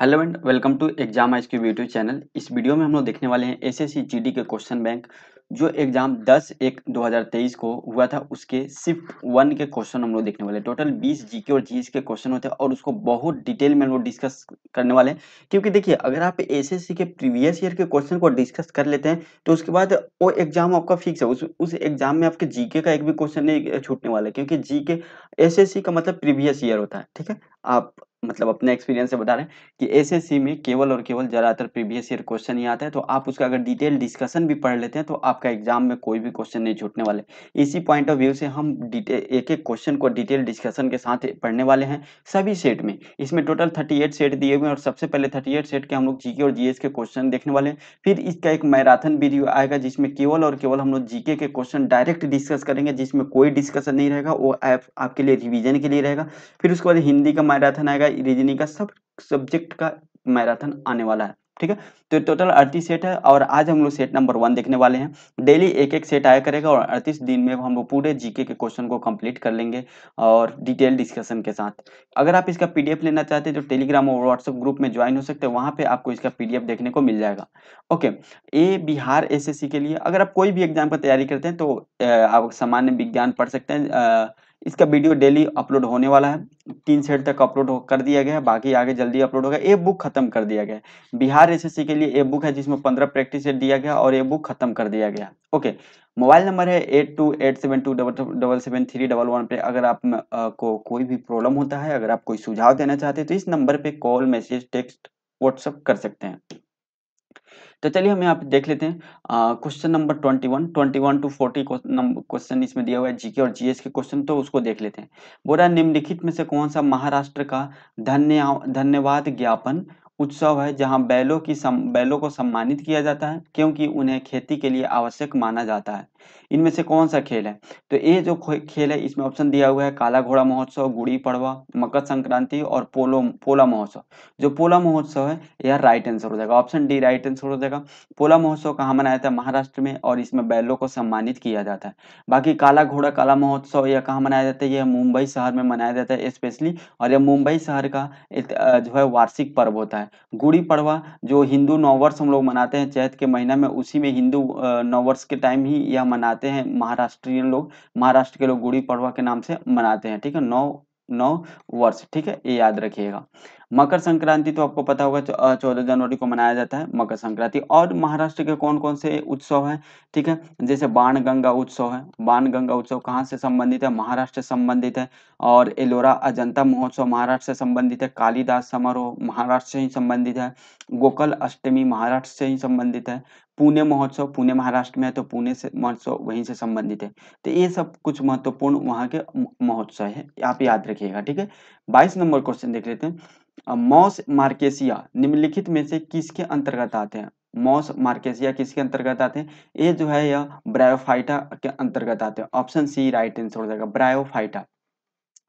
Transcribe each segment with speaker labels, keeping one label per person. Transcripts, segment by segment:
Speaker 1: Hello and welcome to exam आज cube YouTube channel. इस video में हम लोग देखने वाले हैं एसएससी जीडी के क्वेश्चन बैंक जो एग्जाम 10/1/2023 को हुआ था उसके शिफ्ट 1 के क्वेश्चन हम लोग देखने वाले हैं। टोटल 20 जीके और जीएस के क्वेश्चन होते हैं और उसको बहुत डिटेल में हम लोग डिस्कस करने वाले हैं। क्योंकि देखिए, अगर आप एसएससी के प्रीवियस ईयर के क्वेश्चन को डिस्कस कर लेते हैं तो उसके बाद वो एग्जाम आपका फिक्स है। उस एग्जाम में आपके जीके का एक भी क्वेश्चन नहीं छूटने वाला है, क्योंकि जीके एसएससी का मतलब प्रीवियस ईयर होता है। ठीक है, आप मतलब अपने एक्सपीरियंस से बता रहे हैं कि एसएससी में केवल और केवल ज़्यादातर प्रीवियस ईयर क्वेश्चन ही आता है। तो आप उसका अगर डिटेल डिस्कशन भी पढ़ लेते हैं तो आपका एग्जाम में कोई भी क्वेश्चन नहीं छूटने वाले। इसी पॉइंट ऑफ व्यू से हम डिटेल एक एक क्वेश्चन को डिटेल डिस्कशन के साथ पढ़ने वाले हैं सभी सेट में। इसमें टोटल 38 सेट दिए हुए हैं और सबसे पहले 38 सेट के हम लोग जीके और जीएस के क्वेश्चन देखने वाले हैं। फिर इसका एक मैराथन वीडियो आएगा जिसमें केवल और केवल हम लोग जीके के क्वेश्चन डायरेक्ट डिस्कस करेंगे, जिसमें कोई डिस्कशन नहीं रहेगा, वो आपके लिए रिवीजन के लिए रहेगा। फिर उसके बाद हिंदी का मैराथन आएगा, रीजनिंग का, सब सब्जेक्ट का मैराथन आने वाला है। ठीक है, तो टोटल 38 सेट है और आज हम लोग सेट नंबर 1 देखने वाले हैं। डेली एक एक सेट आया करेगा और 38 दिन में हम लोग पूरे जीके के क्वेश्चन को कंप्लीट कर लेंगे और डिटेल डिस्कशन के साथ। अगर आप इसका पीडीएफ लेना चाहते हैं तो टेलीग्राम और व्हाट्सएप ग्रुप में ज्वाइन हो सकते हैं, वहां पे आपको इसका पीडीएफ देखने को मिल जाएगा। ओके, ये बिहार एसएससी के लिए अगर आप कोई भी एग्जाम का तैयारी करते हैं तो आप सामान्य विज्ञान पढ़ सकते हैं। इसका वीडियो डेली अपलोड होने वाला है। 3 सेट तक अपलोड कर दिया गया है, बाकी आगे जल्दी अपलोड होगा। ए बुक खत्म कर दिया गया है। बिहार एसएससी के लिए ए बुक है जिसमें 15 प्रैक्टिस सेट दिया गया और ए बुक खत्म कर दिया गया। ओके, मोबाइल नंबर है 8287277311 पे। अगर आप को कोई भी प्रॉब्लम होता है, अगर आप कोई सुझाव देना चाहते हैं तो इस नंबर पे कॉल, मैसेज, टेक्स्ट, व्हाट्सएप कर सकते हैं। तो चलिए हम यहाँ पे देख लेते हैं क्वेश्चन नंबर 21 टू 40 क्वेश्चन इसमें दिया हुआ है, जीके और जीएस के क्वेश्चन, तो उसको देख लेते हैं। बोल रहा है निम्नलिखित में से कौन सा महाराष्ट्र का धन्यवाद ज्ञापन उत्सव है जहां बैलों को सम्मानित किया जाता है क्योंकि उन्हें खेती के लिए आवश्यक माना जाता है। इनमें से कौन सा खेल है? तो ये जो खेल है इसमें ऑप्शन दिया हुआ है काला घोड़ा महोत्सव, गुड़ी पड़वा, मकर संक्रांति और पोला महोत्सव। जो पोला महोत्सव है यह राइट आंसर हो जाएगा, ऑप्शन डी राइट आंसर हो जाएगा। पोला महोत्सव कहाँ मनाया जाता है? महाराष्ट्र में, और इसमें बैलों को सम्मानित किया जाता है। बाकी काला घोड़ा काला महोत्सव यह कहाँ मनाया जाता है? यह मुंबई शहर में मनाया जाता है स्पेशली, और यह मुंबई शहर का जो है वार्षिक पर्व होता है। गुड़ी पड़वा जो हिंदू नववर्ष हम लोग मनाते हैं चैत के महीना में, उसी में हिंदू नववर्ष के टाइम ही यह मनाते हैं महाराष्ट्रियन लोग। महाराष्ट्र के लोग गुड़ी पड़वा के नाम से मनाते हैं। ठीक है, नौ नौ वर्ष। ठीक है, ये याद रखिएगा। मकर संक्रांति तो आपको पता होगा 14 जनवरी को मनाया जाता है मकर संक्रांति। और महाराष्ट्र के कौन कौन से उत्सव हैं? ठीक है, जैसे बाण गंगा उत्सव है। बाण गंगा उत्सव कहाँ से संबंधित है? महाराष्ट्र से संबंधित है। और एलोरा अजंता महोत्सव महाराष्ट्र से संबंधित है। कालिदास समारोह महाराष्ट्र से ही संबंधित है। गोकुल अष्टमी महाराष्ट्र से ही संबंधित है। पुणे महोत्सव पुणे महाराष्ट्र में है तो पुणे से महोत्सव वहीं से संबंधित है। तो ये सब कुछ महत्वपूर्ण वहाँ के महोत्सव है, आप याद रखिएगा। ठीक है, 22 नंबर क्वेश्चन देख लेते हैं। मॉस मार्केसिया निम्नलिखित में से किसके अंतर्गत आते हैं? मॉस मार्केसिया किसके अंतर्गत आते हैं? ये जो है यह ब्रायोफाइटा के अंतर्गत आते हैं। ऑप्शन सी राइट आंसर हो जाएगा, ब्रायोफाइटा।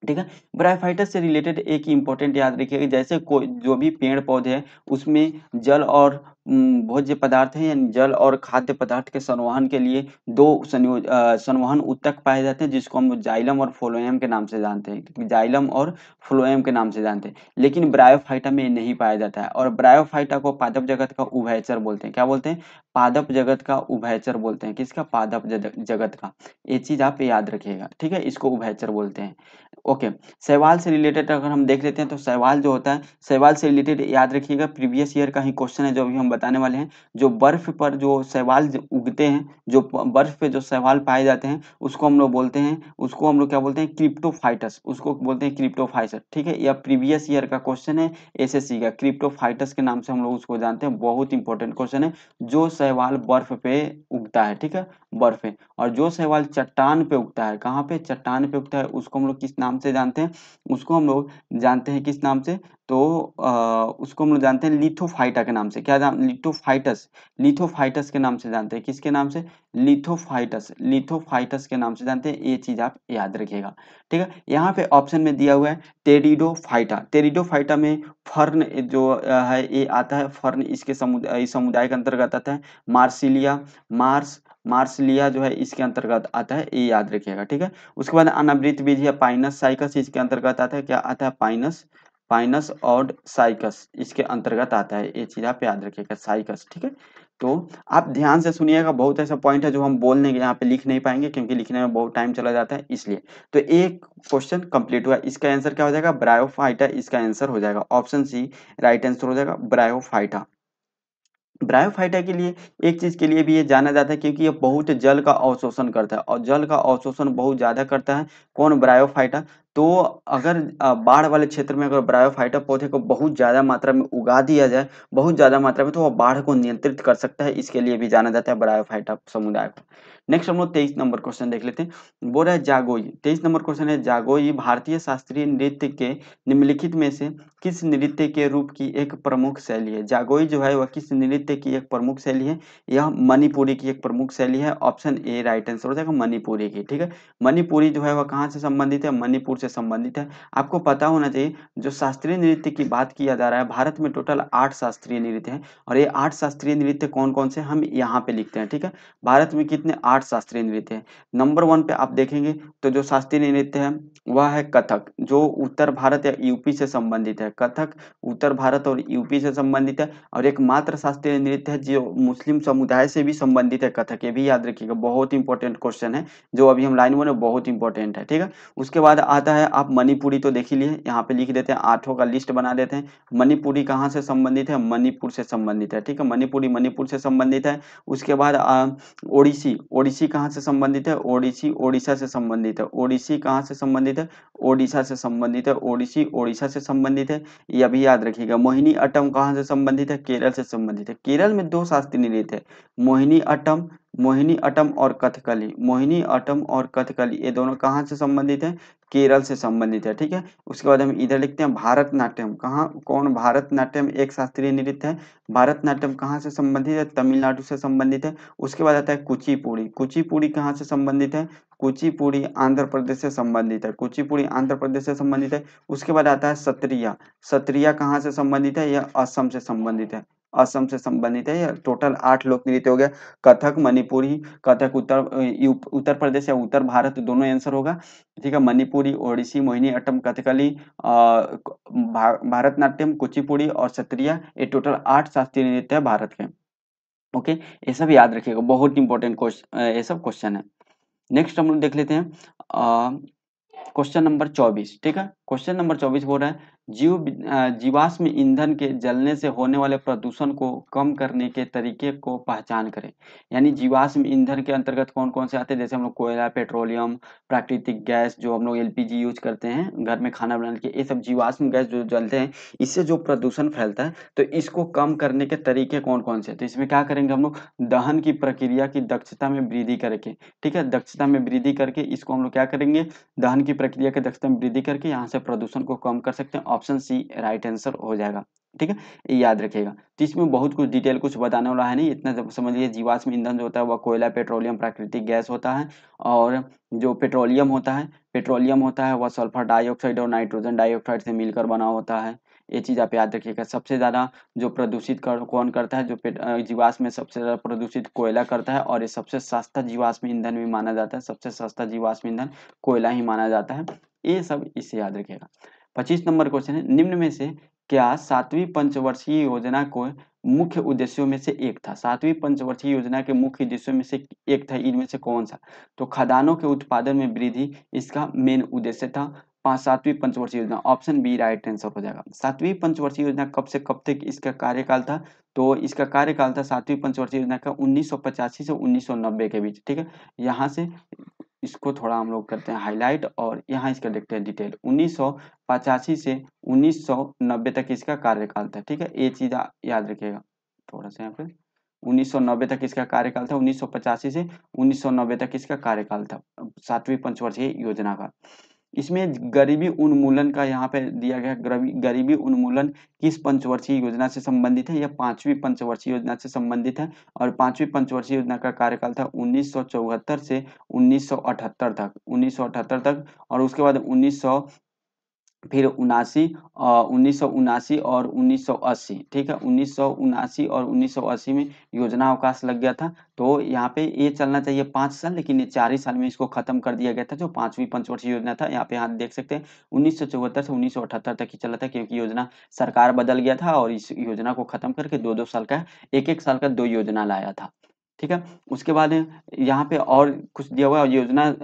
Speaker 1: ठीक है, ब्रायोफाइटस से रिलेटेड एक इंपॉर्टेंट याद रखिएगा, जैसे कोई जो भी पेड़ पौधे हैं उसमें जल और भोज्य पदार्थ है, यानी जल और खाद्य पदार्थ के संवहन के लिए दो संवहन ऊतक पाए जाते हैं जिसको हम जाइलम और फ्लोएम के नाम से जानते हैं। जाइलम और फ्लोएम के नाम से जानते हैं, लेकिन ब्रायोफाइटा में नहीं पाया जाता है। और ब्रायोफाइटा को पादप जगत का उभयचर बोलते हैं। क्या बोलते हैं? पादप जगत का उभयचर बोलते हैं। किसका? पादप जगत का। ये चीज आप याद रखिएगा। ठीक है, इसको उभयचर बोलते हैं। ओके, शैवाल से रिलेटेड अगर हम देख लेते हैं तो शैवाल जो होता है, शैवाल से रिलेटेड याद रखिएगा, प्रीवियस ईयर का ही क्वेश्चन है जो अभी हम बताने वाले हैं। जो बर्फ पर जो शैवाल उगते हैं, जो बर्फ पे जो शैवाल पाए जाते हैं उसको हम लोग बोलते हैं, उसको हम लोग क्या बोलते हैं? क्रिप्टोफाइटस। उसको बोलते हैं क्रिप्टोफाइटस। ठीक है, यह प्रीवियस ईयर का क्वेश्चन है एसएससी का। क्रिप्टोफाइटस के नाम से हम लोग उसको जानते हैं, बहुत इंपॉर्टेंट क्वेश्चन है। जो शैवाल बर्फ पे उगता है, ठीक है, बर्फ पे, और जो शैवाल चट्टान पे उगता है, कहाँ पे? चट्टान पे उगता है, उसको हम लोग किस नाम से जानते हैं? उसको हम लोग जानते हैं किस नाम से? तो उसको हम लोग जानते हैं लिथोफाइटा के नाम से। क्या नाम? लिथोफाइटस। लिथोफाइटस के नाम से जानते हैं। किसके नाम से? लिथोफाइटस। लिथोफाइटस के नाम से जानते हैं, ये चीज आप याद रखिएगा। ठीक है, यहाँ पे ऑप्शन में दिया हुआ है टेरिडोफाइटा। टेरिडोफाइटा में फर्न जो है ये आता है, फर्न इसके समुदाय के अंतर्गत आता है। मार्सिलिया, मार्सलिया जो है इसके अंतर्गत आता है, ये याद रखिएगा। ठीक है, उसके बाद अनावृत बीज या पाइनस साइकस इसके अंतर्गत आता है। क्या आता है? पाइनस पाइनस और साइकस इसके अंतर्गत आता है। ये चीज आप याद रखिएगा, साइकस, ठीक है। तो आप ध्यान से सुनिएगा, बहुत ऐसा पॉइंट है जो हम बोल नहीं यहाँ पे लिख नहीं पाएंगे क्योंकि लिखने में बहुत टाइम चला जाता है इसलिए। तो एक क्वेश्चन कंप्लीट हुआ, इसका आंसर क्या हो जाएगा, ब्रायोफाइटा इसका आंसर हो जाएगा, ऑप्शन सी राइट आंसर हो जाएगा ब्रायोफाइटा। ब्रायोफाइटा के लिए एक चीज के लिए भी ये जाना जाता है क्योंकि ये बहुत जल का अवशोषण करता है और जल का अवशोषण बहुत ज्यादा करता है, कौन, ब्रायोफाइटा। तो अगर बाढ़ वाले क्षेत्र में अगर ब्रायोफाइटा पौधे को बहुत ज्यादा मात्रा में उगा दिया जाए, बहुत ज्यादा मात्रा में, तो वह बाढ़ को नियंत्रित कर सकता है, इसके लिए भी जाना जाता है ब्रायोफाइटा समुदाय को। नेक्स्ट हम लोग 23 नंबर क्वेश्चन देख लेते हैं। बोल रहा है जागोई, 23 नंबर क्वेश्चन है, जागोई भारतीय शास्त्रीय नृत्य के निम्नलिखित में से किस नृत्य के रूप की एक प्रमुख शैली है। जागोई जो है वह किस नृत्य की एक प्रमुख शैली है, यह मणिपुरी की एक प्रमुख शैली है, ऑप्शन ए राइट आंसर हो जाएगा मणिपुरी की, ठीक है। मणिपुरी जो है वह कहाँ से संबंधित है, मणिपुर से संबंधित है। आपको पता होना चाहिए जो शास्त्रीय नृत्य की बात किया जा रहा है, भारत में टोटल 8 शास्त्रीय नृत्य हैं और ये 8 शास्त्रीय नृत्य कौन कौन से हम यहाँ पे लिखते हैं, ठीक है। भारत में कितने, 8 शास्त्रीय नृत्य हैं। नंबर 1 पे आप देखेंगे तो जो शास्त्रीय नृत्य है वह है कथक, जो उत्तर भारत या यूपी से संबंधित है। कथक उत्तर भारत और यूपी से संबंधित है और एकमात्र शास्त्रीय नृत्य है जो मुस्लिम समुदाय से भी संबंधित है, कथक। ये भी याद रखिएगा, बहुत इंपॉर्टेंट क्वेश्चन है जो अभी हम लाइन में बहुत इंपॉर्टेंट है, ठीक है। उसके बाद आता है आप मणिपुरी, तो देख ही लिए, यहाँ पे लिख देते हैं, 8 का लिस्ट बना देते हैं। मणिपुरी कहाँ से संबंधित है, मणिपुर से संबंधित है, ठीक है। मणिपुरी मणिपुर से संबंधित है। उसके बाद ओडिसी, ओडिसी कहाँ से संबंधित है, ओडिसी ओडिशा से संबंधित है। ओडिसी कहाँ से संबंधित है, ओडिशा से संबंधित है। ओडिसी ओडिशा से संबंधित है, यह भी याद रखिएगा। मोहिनी अट्टम कहाँ से संबंधित है, केरल से संबंधित है। केरल में 2 शास्त्रीय नृत्य है, मोहिनी अट्टम, मोहिनी अट्टम और कथकली। मोहिनी अट्टम और कथकली ये दोनों कहाँ से संबंधित है, केरल से संबंधित है, ठीक है। उसके बाद हम इधर लिखते हैं भारतनाट्यम, कहाँ, कौन, भारतनाट्यम एक शास्त्रीय नृत्य है। भारतनाट्यम कहाँ से संबंधित है, तमिलनाडु से संबंधित है। उसके बाद आता है कुचिपुड़ी, कुचिपुड़ी कहाँ से संबंधित है, कुचिपुड़ी आंध्र प्रदेश से संबंधित है। कुचिपुड़ी आंध्र प्रदेश से संबंधित है। उसके बाद आता है सत्रिया, सत्रिया कहाँ से संबंधित है, यह असम से संबंधित है, असम से संबंधित है। यह टोटल 8 लोक नृत्य हो गया, कथक, मणिपुरी, कथक उत्तर प्रदेश या उत्तर भारत दोनों आंसर होगा, ठीक है। मणिपुरी, ओडिसी, मोहिनी अट्टम, कथकली, भारतनाट्यम, कुचिपुड़ी और सत्रिया, ये टोटल 8 शास्त्रीय नृत्य है भारत के। ओके, ये सब याद रखिएगा, बहुत इंपॉर्टेंट क्वेश्चन, ये सब क्वेश्चन है। नेक्स्ट हम लोग देख लेते हैं क्वेश्चन नंबर 24, ठीक है। क्वेश्चन नंबर 24 बोल रहा है जीवाश्म ईंधन के जलने से होने वाले प्रदूषण को कम करने के तरीके को पहचान करें। यानी जीवाश्म ईंधन के अंतर्गत कौन कौन से आते हैं, जैसे हम लोग कोयला, पेट्रोलियम, प्राकृतिक गैस, जो हम लोग एलपीजी यूज करते हैं घर में खाना बनाने के, ये सब जीवाश्म गैस जो जलते हैं, इससे जो प्रदूषण फैलता है, तो इसको कम करने के तरीके कौन कौन से। तो इसमें क्या करेंगे हम लोग, दहन की प्रक्रिया की दक्षता में वृद्धि करके, ठीक है, दक्षता में वृद्धि करके इसको हम लोग क्या करेंगे, दहन की प्रक्रिया की दक्षता में वृद्धि करके यहाँ से प्रदूषण को कम कर सकते हैं, ऑप्शन सी राइट आंसर हो जाएगा, ठीक है। ये याद रखिएगा। तो इसमें बहुत कुछ डिटेल कुछ बताने वाला है नहीं, इतना समझ लीजिए, जीवाश्म ईंधन जो होता है वह कोयला, पेट्रोलियम, प्राकृतिक गैस होता है, और जो पेट्रोलियम होता है, वह सल्फर डाइऑक्साइड और नाइट्रोजन डाइऑक्साइड से मिलकर बना होता है। ये चीज आप याद रखिएगा। सबसे ज्यादा जो प्रदूषित कौन करता है, जो जीवाश्म में सबसे ज्यादा प्रदूषित कोयला करता है, और ये सबसे सस्ता जीवाश्म ईंधन भी माना जाता है, सबसे सस्ता जीवाश्म ईंधन कोयला ही माना जाता है। ये सब इसे याद रखिएगा। 25 नंबर क्वेश्चन है, निम्न में से क्या 7वीं पंचवर्षीय योजना को मुख्य उद्देश्यों में से एक था। 7वीं पंचवर्षीय योजना के मुख्य उद्देश्यों में से एक था, इनमें से कौन सा। तो खदानों के उत्पादन में वृद्धि इसका मेन उद्देश्य था। 7वीं पंचवर्षीय योजना, ऑप्शन बी राइट आंसर हो जाएगा। 7वीं पंचवर्षीय योजना कब से कब तक इसका कार्यकाल था, तो इसका कार्यकाल था 7वीं पंचवर्षीय योजना का 1985 से 1990 के बीच, ठीक है। यहाँ से इसको थोड़ा हम लोग करते हैं हाईलाइट और यहाँ इसका देखते हैं डिटेल। 1985 से 1990 तक इसका कार्यकाल था, ठीक है। ये चीज याद रखिएगा थोड़ा सा यहाँ पे। 1990 तक इसका कार्यकाल था, 1985 से 1990 तक इसका कार्यकाल था 7वीं पंचवर्षीय योजना का। इसमें गरीबी उन्मूलन का यहाँ पे दिया गया, गरीबी उन्मूलन किस पंचवर्षीय योजना से संबंधित है, यह 5वीं पंचवर्षीय योजना से संबंधित है, और 5वीं पंचवर्षीय योजना का कार्यकाल था 1974 से 1978 तक, 1978 तक, और उसके बाद फिर 1979 और 1980, ठीक है, 1979 और 1980 में योजना अवकाश लग गया था। तो यहाँ पे ये चलना चाहिए 5 साल, लेकिन ये 4 ही साल में इसको खत्म कर दिया गया था, जो 5वीं पंचवर्षीय योजना था। यहाँ पे आप देख सकते हैं 1974 से 1978 तक ही चला था, क्योंकि योजना सरकार बदल गया था और इस योजना को खत्म करके 2-2 साल का, 1-1 साल का 2 योजना लाया था। ठीक है, उसके बाद यहाँ पे और कुछ दिया हुआ है योजना,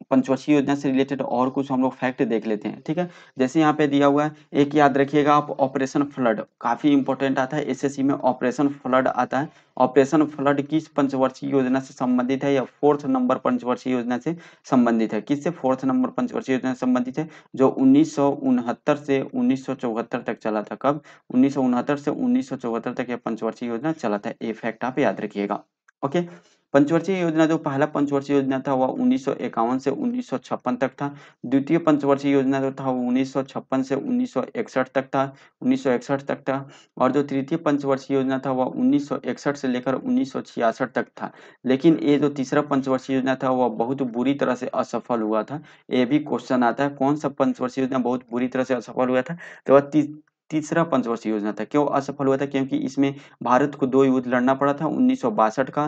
Speaker 1: पंचवर्षीय योजना से रिलेटेड और कुछ हम लोग फैक्ट देख लेते हैं। ठीक है, जैसे यहाँ पे दिया हुआ है, एक याद रखिएगा आप, ऑपरेशन फ्लड काफी इंपॉर्टेंट आता है एसएससी में। ऑपरेशन फ्लड आता है। ऑपरेशन फ्लड किस पंचवर्षीय योजना से संबंधित है, या 4th नंबर पंचवर्षीय योजना से संबंधित है? किससे 4th नंबर पंचवर्षीय योजना से संबंधित है? जो 1969 से 1974 तक चला था। कब? 1969 से 1974 तक यह पंचवर्षीय योजना चला था। ये फैक्ट आप याद रखिएगा। ओके, पंचवर्षीय योजना, जो पहला पंचवर्षीय योजना था वह 1951 से 1956 तक था। द्वितीय पंचवर्षीय योजना जो था वो 1956 से 1961 तक था, 1961 तक था। और जो तृतीय पंचवर्षीय योजना था वह 1961 से लेकर 1966 तक था। लेकिन ये जो तीसरा पंचवर्षीय योजना था वह बहुत बुरी तरह से असफल हुआ था। ये भी क्वेश्चन आता है, कौन सा पंचवर्षीय योजना बहुत बुरी तरह से असफल हुआ था? तो वह तीसरा पंचवर्षीय योजना था। क्यों असफल हुआ था? क्योंकि इसमें भारत को 2 युद्ध लड़ना पड़ा था। 1962 का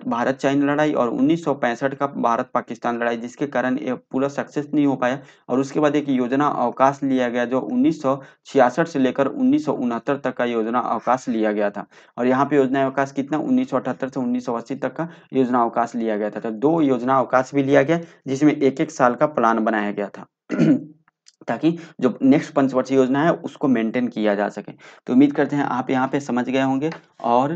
Speaker 1: भारत चाइन लड़ाई और 1965 का भारत पाकिस्तान लड़ाई, जिसके कारण ये पूरा सक्सेस नहीं हो पाया। और उसके बाद एक योजना अवकाश लिया गया, जो 1966 से लेकर 1969 तक का योजना अवकाश लिया गया था। और यहाँ पे योजना अवकाश कितना? 1978 से 1980 तक का योजना अवकाश लिया गया था। तो 2 योजना अवकाश भी लिया गया, जिसमें 1-1 साल का प्लान बनाया गया था। ताकि जो नेक्स्ट पंचवर्षीय योजना है उसको मेंटेन किया जा सके। तो उम्मीद करते हैं आप यहाँ पे समझ गए होंगे। और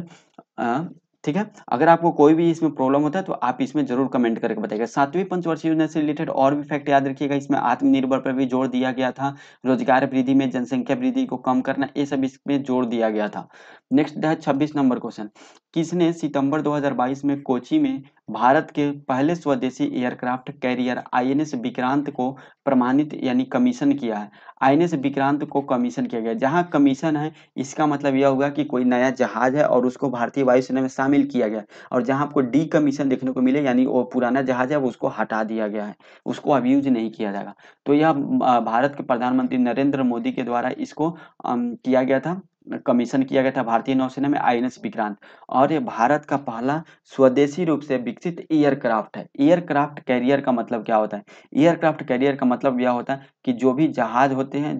Speaker 1: अ, ठीक है, अगर आपको कोई भी इसमें प्रॉब्लम होता है तो आप इसमें जरूर कमेंट करके बताइएगा। 7वीं पंचवर्षीय योजना से रिलेटेड और भी फैक्ट याद रखिएगा। इसमें आत्मनिर्भर पर भी जोर दिया गया था, रोजगार वृद्धि में जनसंख्या वृद्धि को कम करना, ये सब इसमें जोर दिया गया था। नेक्स्ट है 26 नंबर क्वेश्चन, किसने सितंबर 2022 में कोची में भारत के पहले स्वदेशी एयरक्राफ्ट कैरियर आईएनएस विक्रांत को प्रमाणित यानी कमीशन किया है? आईएनएस विक्रांत को कमीशन किया गया। जहां कमीशन है इसका मतलब यह होगा कि कोई नया जहाज है और उसको भारतीय वायुसेना में शामिल किया गया। और जहां आपको डी कमीशन देखने को मिले, यानी वो पुराना जहाज है वो उसको हटा दिया गया है, उसको अब यूज नहीं किया जाएगा। तो यह भारत के प्रधानमंत्री नरेंद्र मोदी के द्वारा इसको किया गया था, कमीशन किया गया था भारतीय नौसेना में, आईएनएस विक्रांत। और ये भारत का पहला स्वदेशी रूप से विकसित एयरक्राफ्ट है। एयरक्राफ्ट कैरियर का मतलब क्या होता है? एयरक्राफ्ट कैरियर का मतलब यह होता है कि जो भी जहाज होते हैं,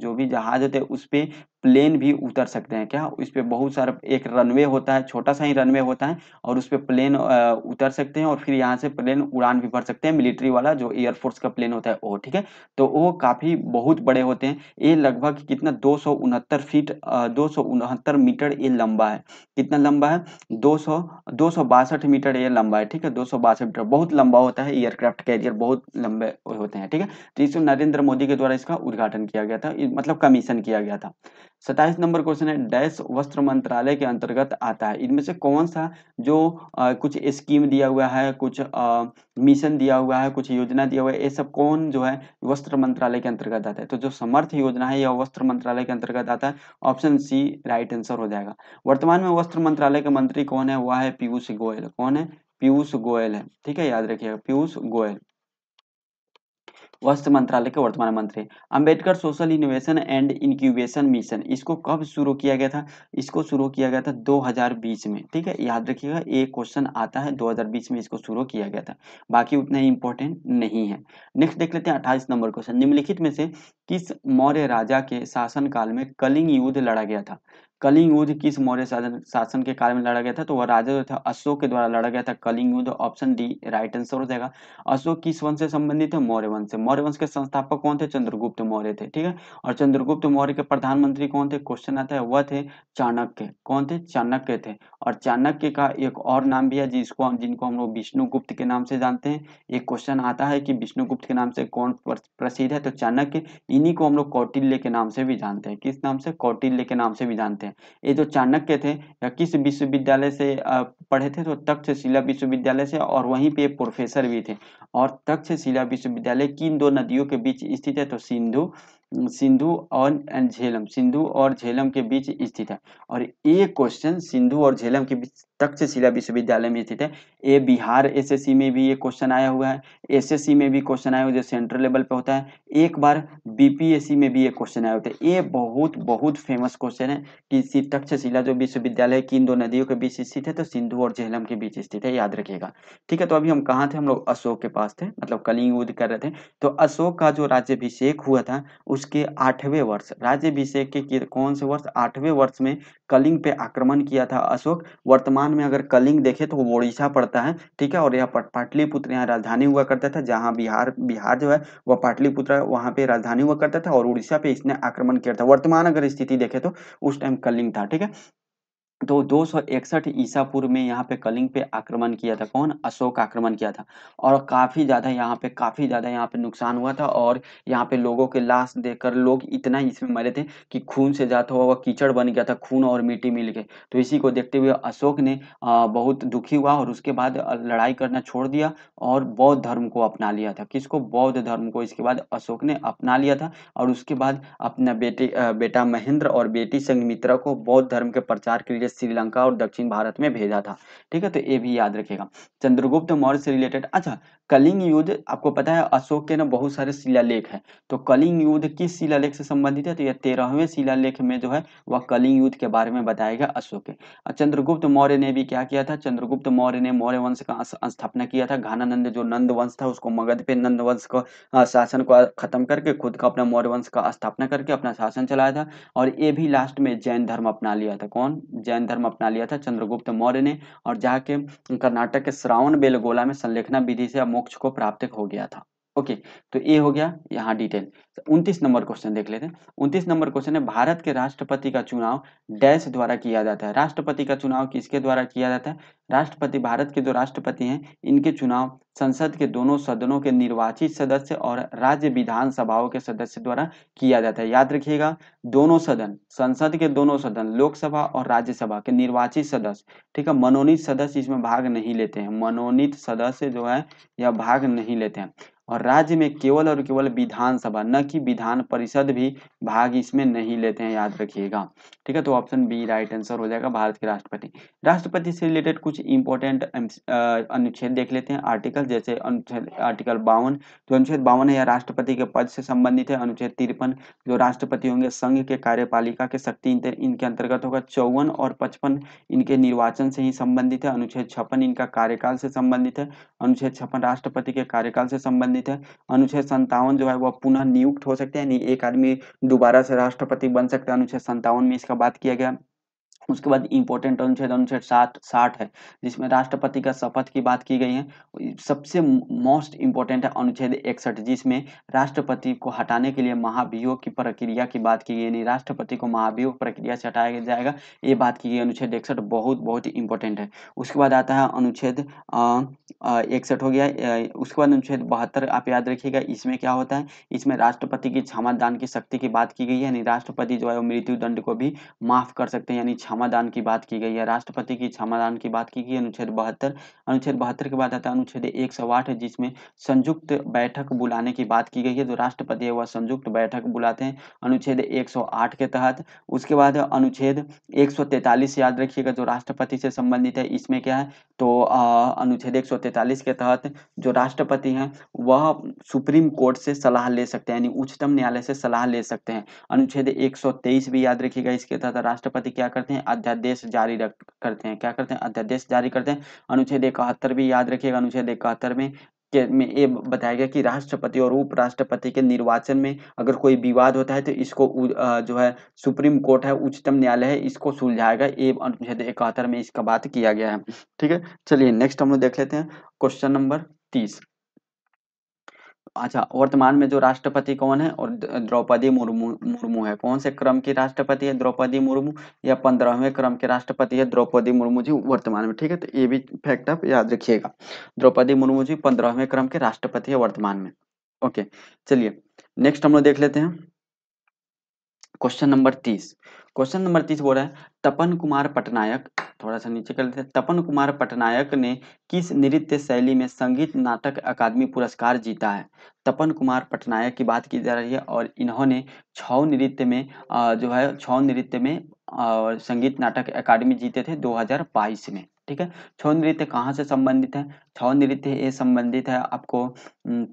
Speaker 1: उस पे प्लेन भी उतर सकते हैं। क्या? उस पे बहुत सारा एक रनवे होता है, छोटा सा ही रनवे होता है, और उस पे प्लेन उतर सकते हैं और फिर यहाँ से प्लेन उड़ान भी भर सकते हैं, मिलिट्री वाला जो एयरफोर्स का प्लेन होता है वो। ठीक है, तो वो काफी बहुत बड़े होते हैं। ये लगभग कितना 269 मीटर ये लंबा है। कितना लंबा है? 262 मीटर ये लंबा है। ठीक है, 262 मीटर बहुत लंबा होता है। एयरक्राफ्ट कैरियर बहुत लंबे होते हैं। ठीक है, तो इसको नरेंद्र मोदी के द्वारा इसका उद्घाटन किया गया था, मतलब कमीशन किया गया था। 27 नंबर क्वेश्चन है, डैश वस्त्र मंत्रालय के अंतर्गत आता है? इनमें से कौन सा जो कुछ स्कीम दिया हुआ है, कुछ मिशन दिया हुआ है, कुछ योजना दिया हुआ है, ये सब कौन जो है वस्त्र मंत्रालय के अंतर्गत आता है? तो जो समर्थ योजना है यह वस्त्र मंत्रालय के अंतर्गत आता है। ऑप्शन सी राइट आंसर हो जाएगा। वर्तमान में वस्त्र मंत्रालय के मंत्री कौन है? वह है पीयूष गोयल। कौन है? पीयूष गोयल है। ठीक है, याद रखिएगा, पीयूष गोयल वस्त्र मंत्रालय के वर्तमान मंत्री। Ambedkar social innovation and incubation mission, इसको कब शुरू किया गया था? इसको शुरू किया गया था 2020 में। ठीक है, याद रखिएगा, एक क्वेश्चन आता है 2020 में इसको शुरू किया गया था, बाकी उतना ही इंपॉर्टेंट नहीं है। नेक्स्ट देख लेते हैं 28 नंबर क्वेश्चन, निम्नलिखित में से किस मौर्य राजा के शासन काल में कलिंग युद्ध लड़ा गया था? कलिंग युद्ध किस मौर्य शासन के काल में लड़ा गया था? तो वह राजा जो था अशोक के द्वारा लड़ा गया था कलिंग युद्ध। ऑप्शन डी राइट आंसर हो जाएगा। अशोक किस वंश से संबंधित है? मौर्य वंश से। मौर्य वंश के संस्थापक कौन थे? चंद्रगुप्त मौर्य थे। ठीक है, और चंद्रगुप्त मौर्य के प्रधानमंत्री कौन थे? क्वेश्चन आता है, वह थे चाणक्य। कौन थे? चाणक्य थे। और चाणक्य का एक और नाम भी है जिनको हम लोग विष्णुगुप्त के नाम से जानते हैं। एक क्वेश्चन आता है कि विष्णुगुप्त के नाम से कौन प्रसिद्ध है? तो चाणक्य। इन्हीं को हम लोग कौटिल्य के नाम से भी जानते हैं। किस नाम से? कौटिल्य के नाम से भी जानते हैं। ये जो चाणक्य थे किस विश्वविद्यालय से पढ़े थे? तो तक्षशिला विश्वविद्यालय से, और वहीं पे प्रोफेसर भी थे। और तक्षशिला विश्वविद्यालय किन दो नदियों के बीच स्थित है? तो सिंधु और झेलम के बीच स्थित है। और ये क्वेश्चन सिंधु और झेलम के बीच तक्षशिला विश्वविद्यालय में स्थित है। ये बिहार एसएससी में भी ये क्वेश्चन आया हुआ है, एसएससी में भी क्वेश्चन आया हुआ है जो सेंट्रल लेवल पे होता है, एक बार बीपीएससी में भी ये क्वेश्चन आए होते हैं। ये बहुत बहुत फेमस क्वेश्चन है कि इसी तक्षशिला जो विश्वविद्यालय किन दो नदियों के बीच स्थित है, तो सिंधु और झेलम के बीच स्थित है, याद रखिएगा। ठीक है, तो अभी हम कहाँ थे, हम लोग अशोक के पास थे, मतलब कलिंग युद्ध कर रहे थे। तो अशोक का जो राज्याभिषेक हुआ था उसके 8वें वर्ष, राज्याभिषेक के कौन से वर्ष, 8वें वर्ष में कलिंग पे आक्रमण किया था अशोक। वर्तमान में अगर कलिंग देखे तो वो ओडिशा पड़ता है, ठीक है, और यह पाटलिपुत्र यहाँ राजधानी हुआ करता था, जहाँ बिहार बिहार जो है वह पाटलिपुत्र वहाँ पे राजधानी हुआ करता था, और उड़ीसा पे इसने आक्रमण किया था। वर्तमान अगर स्थिति देखे तो उस टाइम कलिंग था, ठीक है। तो 261 ईसा पूर्व में यहाँ पे कलिंग पे आक्रमण किया था, कौन, अशोक आक्रमण किया था। और काफी ज्यादा यहाँ पे नुकसान हुआ था, और यहाँ पे लोगों के लाश देखकर लोग इतना इसमें मरे थे कि खून से जाता हुआ कीचड़ बन गया था, खून और मिट्टी मिल के। तो इसी को देखते हुए अशोक ने बहुत दुखी हुआ, और उसके बाद लड़ाई करना छोड़ दिया और बौद्ध धर्म को अपना लिया था। किसको, बौद्ध धर्म को इसके बाद अशोक ने अपना लिया था। और उसके बाद अपना बेटा महेंद्र और बेटी संघमित्रा को बौद्ध धर्म के प्रचार के लिए श्रीलंका और दक्षिण भारत में भेजा था। ठीक है, तो ये भी याद रखिएगा। चंद्रगुप्त मौर्य से रिलेटेड, अच्छा, कलिंग युद्ध आपको पता है अशोक के ना बहुत सारे शिलालेख है। तो कलिंग युद्ध किस शिलालेख से संबंधित है, तो यह 13वें शिलालेख में जो है वह कलिंग युद्ध के बारे में बताया गया अशोक के। चंद्रगुप्त मौर्य ने भी क्या किया था, चंद्रगुप्त मौर्य ने मौर्य वंश का स्थापना किया था। घानानंद जो नंद वंश था उसको मगध पे नंद वंश को शासन को खत्म करके खुद का अपना मौर्य वंश का स्थापना करके अपना शासन चलाया था। और ये भी लास्ट में जैन धर्म अपना लिया था, कौन, जैन धर्म अपना लिया था चंद्रगुप्त मौर्य ने। और जाके कर्नाटक के श्रावण बेलगोला में संलेखना विधि से मोक्ष को प्राप्त हो गया था। ओके, तो ये हो गया यहाँ डिटेल। 29 नंबर क्वेश्चन देख लेते हैं। 29 नंबर क्वेश्चन है, भारत के राष्ट्रपति का चुनाव डैश द्वारा किया जाता है। राष्ट्रपति का चुनाव किसके द्वारा किया जाता है, राष्ट्रपति, भारत के जो राष्ट्रपति हैं इनके चुनाव संसद के दोनों सदनों के निर्वाचित सदस्य और राज्य विधानसभाओं के सदस्य द्वारा किया जाता है। याद रखिएगा, दोनों सदन, संसद के दोनों सदन, लोकसभा और राज्यसभा के निर्वाचित सदस्य, ठीक है, मनोनीत सदस्य इसमें भाग नहीं लेते हैं, मनोनीत सदस्य जो है यह भाग नहीं लेते हैं। और राज्य में केवल और केवल विधानसभा, न कि विधान परिषद भी भाग इसमें नहीं लेते हैं, याद रखिएगा। ठीक है, तो ऑप्शन बी राइट आंसर हो जाएगा, भारत के राष्ट्रपति। राष्ट्रपति से रिलेटेड कुछ इंपॉर्टेंट अनुच्छेद देख लेते हैं, आर्टिकल, जैसे अनुच्छेद आर्टिकल 52, जो अनुच्छेद 52 है यह राष्ट्रपति के पद से संबंधित है। अनुच्छेद 53 जो राष्ट्रपति होंगे संघ के कार्यपालिका के शक्ति इनके अंतर्गत होगा। 54 और 55 इनके निर्वाचन से ही संबंधित है। अनुच्छेद 56 इनका कार्यकाल से संबंधित है। अनुच्छेद 56 राष्ट्रपति के कार्यकाल से संबंधित है। अनुच्छेद 57 जो है वह पुनः नियुक्त हो सकते हैं, यानी एक आदमी दोबारा से राष्ट्रपति बन सकता है, अनुच्छेद 57 में इसका बात किया गया। उसके बाद इंपॉर्टेंट अनुच्छेद अनुच्छेद 60 है, जिसमें राष्ट्रपति का शपथ की बात की गई है। सबसे मोस्ट इंपॉर्टेंट है अनुच्छेद 61, जिसमें राष्ट्रपति को हटाने के लिए महाभियोग की प्रक्रिया की बात की गई, यानी राष्ट्रपति को महाभियोग प्रक्रिया से हटाया जाएगा, ये बात की गई। अनुच्छेद 61 बहुत बहुत इंपॉर्टेंट है। उसके बाद आता है अनुच्छेद 61 हो गया। उसके बाद अनुच्छेद 72 आप याद रखिएगा, इसमें क्या होता है, इसमें राष्ट्रपति की क्षमादान की शक्ति की बात की गई है, यानी राष्ट्रपति जो है वो मृत्यु दंड को भी माफ कर सकते हैं, यानी क्षमादान की बात की गई है, राष्ट्रपति की क्षमादान की बात की गई, अनुच्छेद 72। अनुच्छेद 72 के बाद आता है अनुच्छेद 108 है, जिसमें संयुक्त बैठक बुलाने की बात की गई है, जो राष्ट्रपति है वह संयुक्त बैठक बुलाते हैं, अनुच्छेद 108 के तहत। उसके बाद अनुच्छेद 143 याद रखिएगा, जो राष्ट्रपति से संबंधित है, इसमें क्या है, तो अनुच्छेद 143 के तहत जो राष्ट्रपति हैं वह सुप्रीम कोर्ट से सलाह ले सकते हैं, यानी उच्चतम न्यायालय से सलाह ले सकते हैं। अनुच्छेद 123 भी याद रखिएगा, इसके तहत राष्ट्रपति क्या करते हैं, अध्यादेश जारी करते हैं, क्या करते हैं, अध्यादेश जारी करते हैं। अनुच्छेद 71 भी याद रखिएगा, अनुच्छेद 71 में ये बताया गया कि राष्ट्रपति और उपराष्ट्रपति के निर्वाचन में अगर कोई विवाद होता है तो इसको जो है सुप्रीम कोर्ट है, उच्चतम न्यायालय है, इसको सुलझाएगा, ये अनुच्छेद 71 में इसका बात किया गया है। ठीक है, चलिए नेक्स्ट हम लोग देख लेते हैं क्वेश्चन नंबर 30। अच्छा, वर्तमान में जो राष्ट्रपति कौन है, और द्रौपदी मुर्मू मुर्मू है। कौन से क्रम की राष्ट्रपति है द्रौपदी मुर्मू, या 15वें क्रम के राष्ट्रपति है द्रौपदी मुर्मू जी वर्तमान में। ठीक है, तो ये भी फैक्ट आप याद रखिएगा, द्रौपदी मुर्मू जी 15वें क्रम के राष्ट्रपति है वर्तमान में। ओके, चलिए नेक्स्ट हम लोग देख लेते हैं क्वेश्चन नंबर 30। क्वेश्चन नंबर 30 बोल रहा है, तपन कुमार पटनायक, थोड़ा सा नीचे कर लेते हैं, तपन कुमार पटनायक ने किस नृत्य शैली में संगीत नाटक अकादमी पुरस्कार जीता है। तपन कुमार पटनायक की बात की जा रही है, और इन्होंने छौ नृत्य में जो है छौ नृत्य में संगीत नाटक अकादमी जीते थे 2022 में। ठीक है। छौ नृत्य कहाँ से संबंधित है? छौ नृत्य ये संबंधित है आपको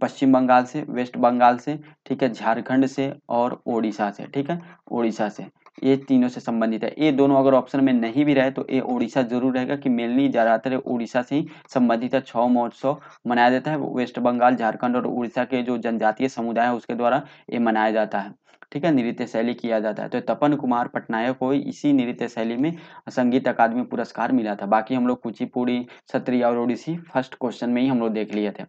Speaker 1: पश्चिम बंगाल से, वेस्ट बंगाल से, ठीक है, झारखंड से और ओडिशा से, ठीक है, ओडिशा से, ये तीनों से संबंधित है। ये दोनों अगर ऑप्शन में नहीं भी रहे तो ये ओडिशा जरूर रहेगा कि मेनली ज्यादातर ओडिशा से ही संबंधित है। छौ महोत्सव मनाया जाता है, वेस्ट बंगाल, झारखंड और उड़ीसा के जो जनजातीय समुदाय है उसके द्वारा ये मनाया जाता है, ठीक है, नृत्य शैली किया जाता है। तो तपन कुमार पटनायक को इसी नृत्य शैली में संगीत अकादमी पुरस्कार मिला था। बाकी हम लोग कुचिपुड़ी, सत्रिय और ओडिसी फर्स्ट क्वेश्चन में ही हम लोग देख लिए थे।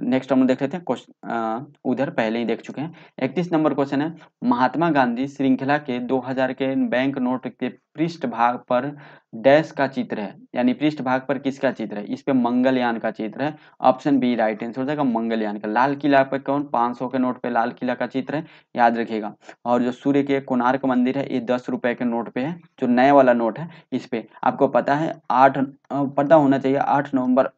Speaker 1: नेक्स्ट हम लोग देख लेते हैं क्वेश्चन, उधर पहले ही देख चुके हैं। 31 नंबर क्वेश्चन है, महात्मा गांधी श्रृंखला के 2000 के बैंक नोट के पृष्ठ भाग पर डैश का चित्र है, यानी पृष्ठ भाग पर किसका चित्र है? इस पे मंगलयान का चित्र है। ऑप्शन बी राइट आंसर हो जाएगा, मंगलयान का। लाल किला पे कौन? 500 के नोट पे लाल किला का चित्र है, याद रखिएगा। और जो सूर्य के कोणार्क मंदिर है ये 10 रुपए के नोट पे है, जो नया वाला नोट है इस पे आपको पता है पता होना चाहिए 8 नवंबर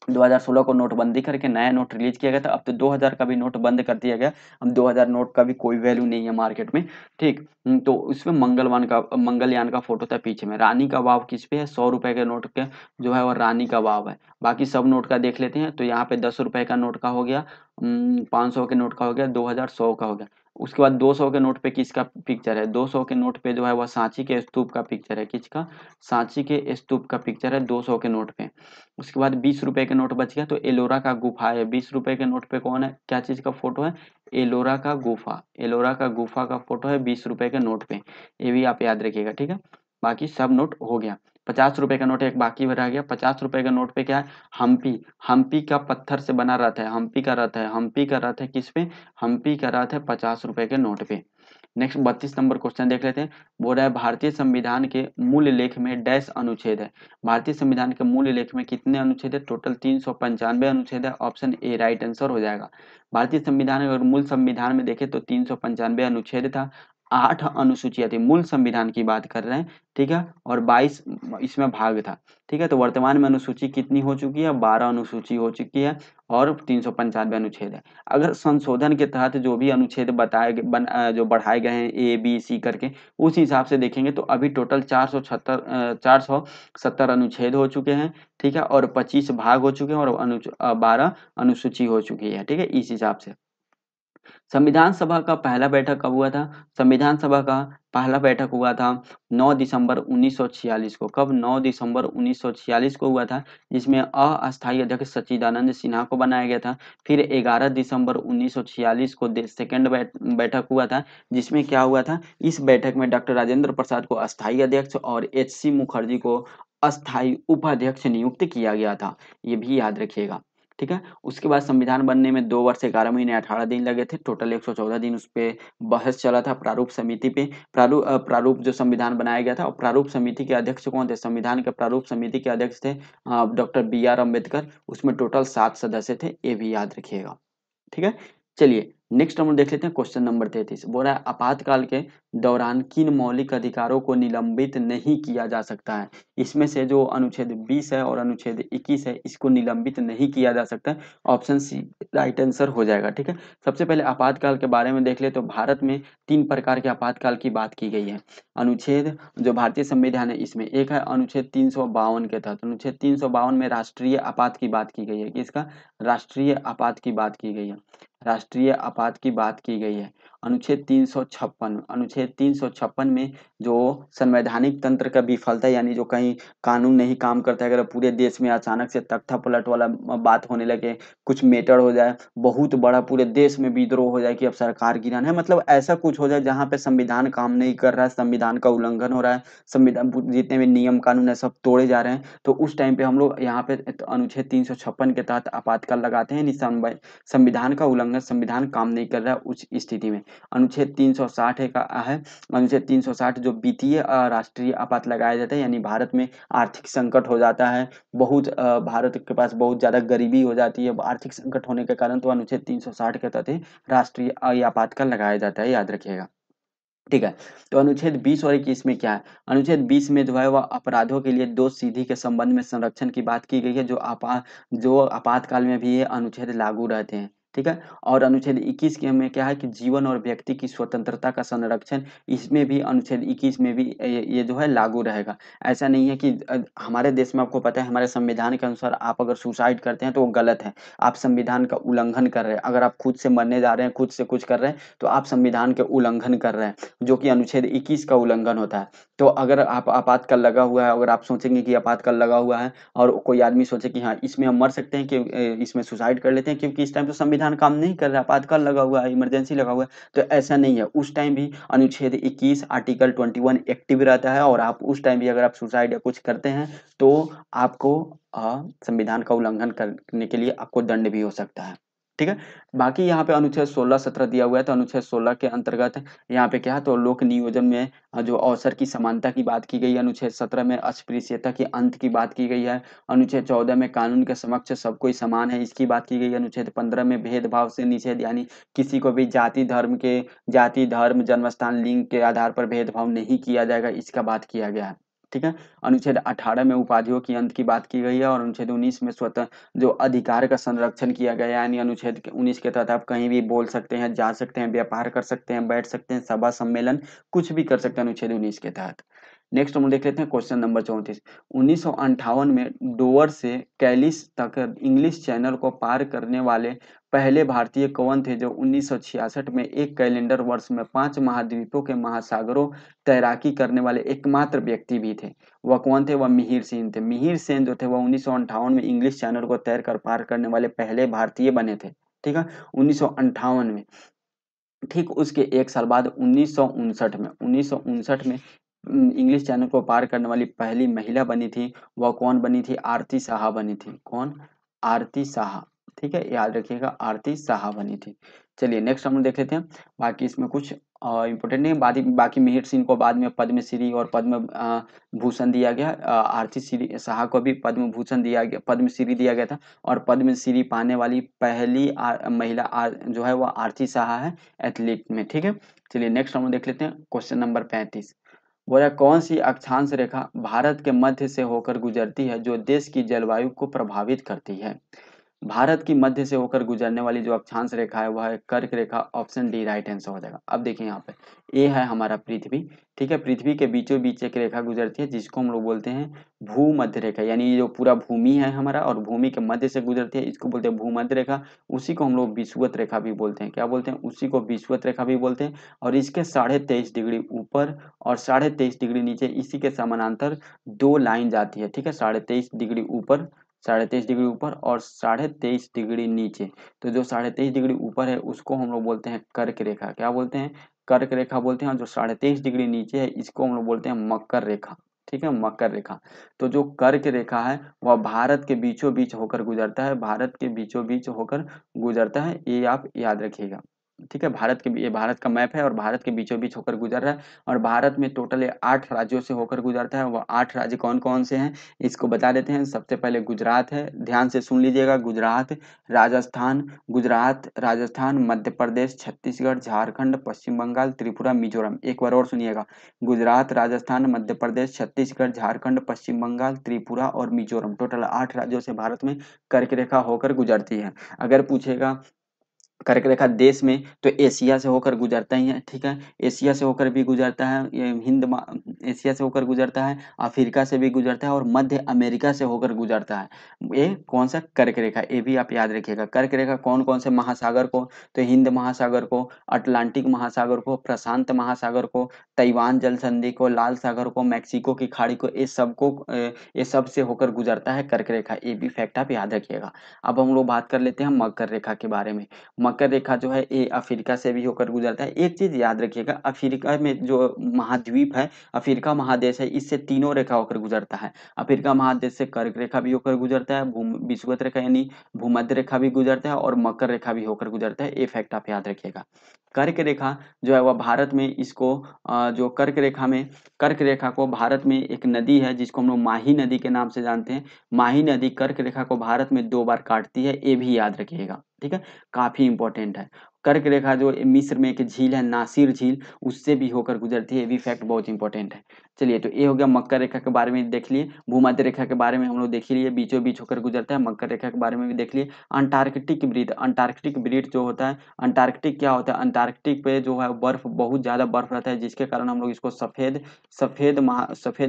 Speaker 1: 2016 को नोटबंदी करके नया नोट रिलीज किया गया था। अब तो 2000 का भी नोट बंद कर दिया गया, अब 2000 नोट का भी कोई वैल्यू नहीं है मार्केट में, ठीक। तो उसमें मंगलयान का फोटो था पीछे में। रानी का वाव किस पे है? 100 रुपए के नोट के जो है वो रानी का वाव है। बाकी सब नोट का देख लेते हैं। तो यहाँ पे 10 रुपए का नोट का हो गया, 500 के नोट का हो गया, 2000 100 का हो गया। उसके बाद 200 के नोट पे किसका पिक्चर है? 200 के नोट पे जो है वह सांची के स्तूप का पिक्चर है। किसका? सांची के स्तूप का पिक्चर है 200 के नोट पे। उसके बाद 20 रुपए के नोट बच गया, तो एलोरा का गुफा है। 20 रुपए के नोट पे कौन है? क्या चीज का फोटो है? एलोरा का गुफा। एलोरा का गुफा का फोटो है 20 रुपए के नोट पे, ये भी आप याद रखिएगा, ठीक है। बाकी सब नोट हो गया। 50 रुपए का नोट एक बाकी रह गया। 50 रुपए के नोट पे क्या है? हम्पी। हम्पी का पत्थर से बना रथ है, हम्पी का रथ है। हम्पी का रथ है किस पे? हम्पी का रथ है 50 रुपए के नोट पे। नेक्स्ट 32 नंबर क्वेश्चन देख लेते हैं। बोल रहा है भारतीय संविधान के मूल लेख में डैश अनुच्छेद है। भारतीय संविधान के मूल लेख में कितने अनुच्छेद है? टोटल 395 अनुच्छेद है। ऑप्शन ए राइट आंसर हो जाएगा। भारतीय संविधान अगर मूल संविधान में देखें तो 395 अनुच्छेद था, 8 अनुसूचियां थी। मूल संविधान की बात कर रहे हैं, ठीक है, और 22 इसमें भाग था, ठीक है। तो वर्तमान में अनुसूची कितनी हो चुकी है? 12 अनुसूची हो चुकी है और 395 अनुच्छेद है। अगर संशोधन के तहत जो भी अनुच्छेद जो बढ़ाए गए हैं ए बी सी करके, उस हिसाब से देखेंगे तो अभी टोटल 470 अनुच्छेद हो चुके हैं, ठीक है, और 25 भाग हो चुके हैं और 12 अनुसूची हो चुकी है, ठीक है, इस हिसाब से। संविधान सभा का पहला बैठक कब हुआ था? संविधान सभा का पहला बैठक हुआ था 9 दिसंबर 1946 को। कब? 9 दिसंबर 1946 को हुआ था, जिसमें अस्थायी अध्यक्ष सच्चिदानंद सिन्हा को बनाया गया था। फिर 11 दिसंबर 1946 को सेकेंड बैठक हुआ था, जिसमें क्या हुआ था? इस बैठक में डॉक्टर राजेंद्र प्रसाद को अस्थायी अध्यक्ष और एच.सी. मुखर्जी को अस्थायी उपाध्यक्ष नियुक्त किया गया था, ये भी याद रखिएगा, ठीक है। उसके बाद संविधान बनने में 2 वर्ष 11 महीने 18 दिन लगे थे। टोटल 114 दिन उस पे बहस चला था प्रारूप समिति पे। प्रारूप जो संविधान बनाया गया था, और प्रारूप समिति के अध्यक्ष कौन थे? संविधान के प्रारूप समिति के अध्यक्ष थे डॉक्टर बी.आर. अम्बेडकर। उसमें टोटल 7 सदस्य थे, ये भी याद रखिएगा, ठीक है। चलिए नेक्स्ट हम देख लेते हैं क्वेश्चन नंबर 33। बोल रहा है आपातकाल के दौरान किन मौलिक अधिकारों को निलंबित नहीं किया जा सकता है? इसमें से जो अनुच्छेद 20 है और अनुच्छेद 21 है, इसको निलंबित नहीं किया जा सकता है। ऑप्शन सी राइट आंसर हो जाएगा, ठीक है। सबसे पहले आपातकाल के बारे में देख ले तो भारत में 3 प्रकार के आपातकाल की बात की गई है। अनुच्छेद जो भारतीय संविधान है इसमें एक है अनुच्छेद 352 के तहत। अनुच्छेद 352 में राष्ट्रीय आपात की बात की गई है। किसका? राष्ट्रीय आपात की बात की गई है, राष्ट्रीय आपात की बात की गई है। अनुच्छेद 356, अनुच्छेद 356 में जो संवैधानिक तंत्र का विफलता, यानी जो कहीं कानून नहीं काम करता है, अगर पूरे देश में अचानक से तख्ता पलट वाला बात होने लगे, कुछ मेटर हो जाए, बहुत बड़ा पूरे देश में विद्रोह हो जाए कि अब सरकार गिराना है, मतलब ऐसा कुछ हो जाए जहाँ पे संविधान काम नहीं कर रहा है, संविधान का उल्लंघन हो रहा है, संविधान जितने भी नियम कानून है सब तोड़े जा रहे हैं, तो उस टाइम पे हम लोग यहाँ पे अनुच्छेद 356 के तहत आपातकाल लगाते हैं। संविधान का उल्लंघन, संविधान काम नहीं कर रहा है उस स्थिति में। अनुच्छेद 360 है, अनुच्छेद 360 जो वित्तीय राष्ट्रीय आपात लगाया जाता है, यानी भारत में आर्थिक संकट हो जाता है, बहुत भारत के पास बहुत ज्यादा गरीबी हो जाती है, आर्थिक संकट होने के कारण, तो अनुच्छेद 360 के तहत राष्ट्रीय आपातकाल लगाया जाता है, याद रखिएगा, ठीक है। तो अनुच्छेद 20 और 21 में क्या है? अनुच्छेद 20 में जो है वह अपराधों के लिए दोषसिद्धि के संबंध में संरक्षण की बात की गई है, जो आपातकाल में भी ये अनुच्छेद लागू रहते हैं, ठीक है। और अनुच्छेद 21 के में क्या है कि जीवन और व्यक्ति की स्वतंत्रता का संरक्षण, इसमें भी अनुच्छेद 21 में भी ये जो है लागू रहेगा। ऐसा नहीं है कि हमारे देश में आपको पता है हमारे संविधान के अनुसार आप अगर सुसाइड करते हैं तो वो गलत है, आप संविधान का उल्लंघन कर रहे हैं। अगर आप खुद से मरने जा रहे हैं, खुद से कुछ कर रहे हैं, तो आप संविधान के उल्लंघन कर रहे हैं, जो कि अनुच्छेद 21 का उल्लंघन होता है। तो अगर आप आपातकाल लगा हुआ है, अगर आप सोचेंगे कि आपातकाल लगा हुआ है और कोई आदमी सोचे कि हाँ इसमें हम मर सकते हैं, कि इसमें सुसाइड कर लेते हैं, क्योंकि इस टाइम तो संविधान काम नहीं कर रहा, आपातकाल लगा हुआ है, इमरजेंसी लगा हुआ है, तो ऐसा नहीं है। उस टाइम भी अनुच्छेद 21 आर्टिकल 21 एक्टिव रहता है, और आप उस टाइम भी अगर आप सुसाइड या कुछ करते हैं तो आपको संविधान का उल्लंघन करने के लिए आपको दंड भी हो सकता है। ठीक है। बाकी यहाँ पे अनुच्छेद 16 17 दिया हुआ है, तो अनुच्छेद 16 के अंतर्गत यहाँ पे क्या है, तो लोक नियोजन में जो अवसर की समानता की बात की गई है, अनुच्छेद 17 में अस्पृश्यता के अंत की बात की गई है, अनुच्छेद 14 में कानून के समक्ष सब कोई समान है, इसकी बात की गई है, अनुच्छेद 15 में भेदभाव से निषेध, यानी किसी को भी जाति धर्म जन्मस्थान लिंग के आधार पर भेदभाव नहीं किया जाएगा, इसका बात किया गया है। ठीक है। अनुच्छेद 18 में उपाधियों की अंत की बात की गई है, और अनुच्छेद 19 में स्वतः जो अधिकार का संरक्षण किया गया है, यानी अनुच्छेद 19 के तहत आप कहीं भी बोल सकते हैं, जा सकते हैं, व्यापार कर सकते हैं, बैठ सकते हैं, सभा सम्मेलन कुछ भी कर सकते हैं अनुच्छेद 19 के तहत। नेक्स्ट हम देख लेते हैं क्वेश्चन नंबर 34। 1958 में डोवर से कैलिस तक इंग्लिश चैनल को पार करने वाले पहले भारतीय कौन थे, जो 1966 में एक कैलेंडर वर्ष में 5 महाद्वीपों के महासागरों तैराकी करने वाले एकमात्र व्यक्ति भी थे। वह कौन थे? वह मिहिर सेन थे। मिहिर सेन जो थे वह 1958 में इंग्लिश चैनल को तैर कर पार करने वाले पहले भारतीय बने थे। ठीक है, 1958 में। ठीक उसके एक साल बाद 1959 में इंग्लिश चैनल को पार करने वाली पहली महिला बनी थी। वह कौन बनी थी? आरती साहा बनी थी। कौन? आरती साहा। ठीक है, याद रखिएगा, आरती साहा बनी थी। चलिए नेक्स्ट हम देख लेते हैं। बाकी इसमें कुछ इम्पोर्टेंट नहीं है। बाकी मिहिर सिंह को बाद में पद्मश्री और पद्म भूषण दिया गया। आरती श्री साहा को भी पद्म भूषण दिया गया, पद्मश्री दिया गया था। और पद्मश्री पाने वाली पहली महिला जो है वह आरती साहा है एथलीट में। ठीक है। चलिए नेक्स्ट हम देख लेते हैं क्वेश्चन नंबर 35। बोला कौन सी अक्षांश रेखा भारत के मध्य से होकर गुजरती है, जो देश की जलवायु को प्रभावित करती है? भारत की मध्य से होकर गुजरने वाली जो अक्षांश रेखा है वह है कर्क रेखा। ऑप्शन डी राइट आंसर हो जाएगा। अब देखिए यहाँ पे ए है हमारा पृथ्वी। ठीक है, पृथ्वी के बीचों बीच एक रेखा गुजरती है जिसको हम लोग बोलते हैं भूमध्य रेखा, यानी ये जो पूरा भूमि है हमारा और भूमि के मध्य से गुजरती है, इसको बोलते हैं भूमध्य रेखा। उसी को हम लोग विषुवत रेखा भी बोलते हैं। क्या बोलते हैं? उसी को विषुवत रेखा भी बोलते हैं। और इसके 23.5 डिग्री ऊपर और 23.5 डिग्री नीचे इसी के समानांतर दो लाइन जाती है। ठीक है, 23.5 डिग्री ऊपर, 23.5 डिग्री ऊपर और 23.5 डिग्री नीचे। तो जो 23.5 डिग्री ऊपर है उसको हम लोग बोलते हैं कर्क रेखा। क्या बोलते हैं? कर्क रेखा बोलते हैं। और जो 23.5 डिग्री नीचे है इसको हम लोग बोलते हैं मकर रेखा। ठीक है, मकर रेखा। तो जो कर्क रेखा है वह भारत के बीचों बीच होकर गुजरता है, भारत के बीचों बीच होकर गुजरता है, ये आप याद रखिएगा। ठीक है, ये भारत का मैप है और भारत के बीचों बीच होकर गुजर रहा है। और भारत में टोटल 8 राज्यों से होकर गुजरता है। वह 8 राज्य कौन कौन से हैं इसको बता देते हैं। सबसे पहले गुजरात है, ध्यान से सुन लीजिएगा। गुजरात, राजस्थान, मध्य प्रदेश, छत्तीसगढ़, झारखंड, पश्चिम बंगाल, त्रिपुरा, मिजोरम। एक बार और सुनिएगा। गुजरात, राजस्थान, मध्य प्रदेश, छत्तीसगढ़, झारखंड, पश्चिम बंगाल, त्रिपुरा और मिजोरम। टोटल 8 राज्यों से भारत में कर्क रेखा होकर गुजरती है। अगर पूछेगा कर्क रेखा देश में, तो एशिया से होकर गुजरता ही है। ठीक है, एशिया से होकर भी गुजरता है, ये एशिया से होकर गुजरता है, अफ्रीका से भी गुजरता है और मध्य अमेरिका से होकर गुजरता है। ये कौन सा? कर्क रेखा। ये भी आप याद रखिएगा। कर्क रेखा कौन कौन से महासागर को? तो हिंद महासागर को, अटलांटिक महासागर को, प्रशांत महासागर को, तैवान जल संधि को, लाल सागर को, मैक्सिको की खाड़ी को, ये सब से होकर गुजरता है कर्क रेखा। ये भी फैक्ट आप याद रखिएगा। अब हम लोग बात कर लेते हैं मकर रेखा के बारे में। मकर रेखा जो है ये अफ्रीका से भी होकर गुजरता है। एक चीज याद रखिएगा, अफ्रीका में जो महाद्वीप है, अफ्रीका महादेश है, इससे तीनों रेखा होकर गुजरता है। अफ्रीका महादेश से कर्क रेखा भी होकर गुजरता है, विषुवत रेखा यानी भूमध्य रेखा भी गुजरता है और मकर रेखा भी होकर गुजरता है। ये फैक्ट आप याद रखिएगा। कर्क रेखा जो है वह भारत में इसको जो कर्क रेखा को भारत में एक नदी है जिसको हम लोग माही नदी के नाम से जानते हैं। माही नदी कर्क रेखा को भारत में 2 बार काटती है, ये भी याद रखिएगा। ठीक है, काफी इंपॉर्टेंट है। कर्क रेखा जो मिस्र में एक झील है नासिर झील, उससे भी होकर गुजरती है। ये भी फैक्ट बहुत इंपॉर्टेंट है। चलिए, तो ये हो गया मकर रेखा के बारे में देख लिए। भूमध्य रेखा के बारे में हम लोग देख ही लिए, बीचों बीच होकर गुजरता है। मकर रेखा के बारे में भी देख लिए। अंटार्कटिक वृत्त जो होता है, अंटार्कटिक क्या होता है, अंटार्कटिक पे जो है बर्फ, बहुत ज्यादा बर्फ रहता है, जिसके कारण हम लोग इसको सफेद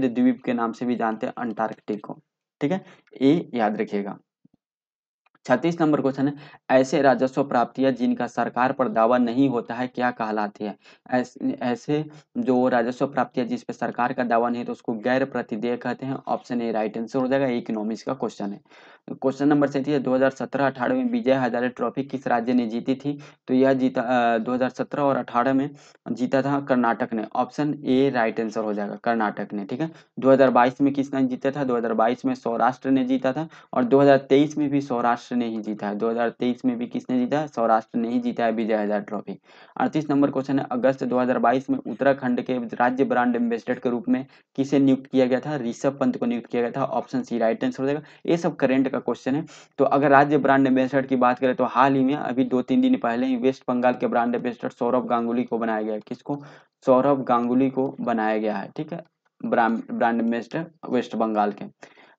Speaker 1: द्वीप के नाम से भी जानते हैं अंटार्कटिक को। ठीक है, ये याद रखिएगा। 36 नंबर क्वेश्चन है, ऐसे राजस्व प्राप्तियां जिनका सरकार पर दावा नहीं होता है क्या कहलाती है? ऐसे जो राजस्व प्राप्तियां जिस पे सरकार का दावा नहीं है तो उसको गैर प्रतिदेय कहते हैं। ऑप्शन ए राइट आंसर हो जाएगा। इकोनॉमिक्स का क्वेश्चन है। क्वेश्चन नंबर 37 है, 2017-18 में विजय हजारे ट्रॉफी किस राज्य ने जीती थी? तो यह जीता 2017 और 18 में जीता था कर्नाटक ने। ऑप्शन ए राइट आंसर हो जाएगा, कर्नाटक ने। ठीक है, 2022 में किसने जीता था? 2022 में सौराष्ट्र ने जीता था। और 2023 में भी सौराष्ट्र ने ही जीता है। 2023 में भी किसने जीता है? सौराष्ट्र ने ही जीता है Vijay Hazare trophy. 38 number question है, अगस्त 2022 में उत्तराखंड के राज्य ब्रांड एम्बेसडर के रूप में किसे नियुक्त किया गया था? ऋषभ पंत को नियुक्त किया गया था। ऑप्शन सी राइट आंसर हो जाएगा। ये सब करेंट का क्वेश्चन है। तो अगर राज्य ब्रांड एम्बेसडर की बात करें तो हाल ही में अभी 2-3 दिन पहले ही वेस्ट बंगाल के ब्रांड एम्बेसडर सौरभ गांगुली को बनाया गया है। किसको? सौरभ गांगुली को बनाया गया है। ठीक है, ब्रांड एम्बेसडर वेस्ट बंगाल के।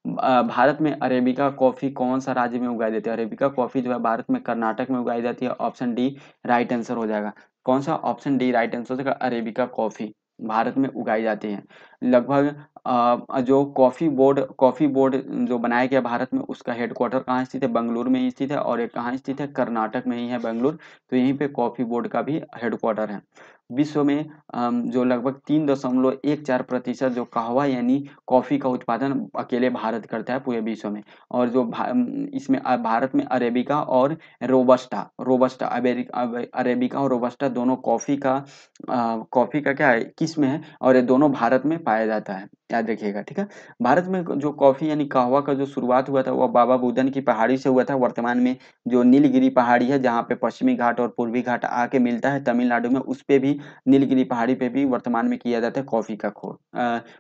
Speaker 1: भारत में अरेबिका कॉफी कौन सा राज्य में उगाई जाती है? अरेबिका कॉफी जो है भारत में कर्नाटक में उगाई जाती है। ऑप्शन डी राइट आंसर हो जाएगा। कौन सा? ऑप्शन डी राइट आंसर हो जाएगा। अरेबिका कॉफी भारत में उगाई जाती है। लगभग जो कॉफी बोर्ड जो बनाया गया भारत में, उसका हेडक्वार्टर कहाँ स्थित है? बेंगलुरु में ही स्थित है। और ये कहाँ स्थित है? कर्नाटक में ही है बेंगलुरु। तो यहीं पे कॉफी बोर्ड का भी हेडक्वार्टर है। विश्व में जो लगभग 3.14% जो कहवा यानी कॉफी का उत्पादन अकेले भारत करता है पूरे विश्व में। और जो इसमें भारत में अरेबिका और रोबस्टा अरेबिका और रोबस्टा दोनों कॉफी का क्या है, किस्म है। और ये दोनों भारत में पाया जाता है, याद रखिएगा। ठीक है, भारत में जो कॉफी यानी कहवा का जो शुरुआत हुआ था, वह बाबा बुदन की पहाड़ी से हुआ था। वर्तमान में जो नीलगिरी पहाड़ी है, जहाँ पे पश्चिमी घाट और पूर्वी घाट आके मिलता है तमिलनाडु में, उस पे भी, नीलगिरी पहाड़ी पे भी वर्तमान में किया जाता है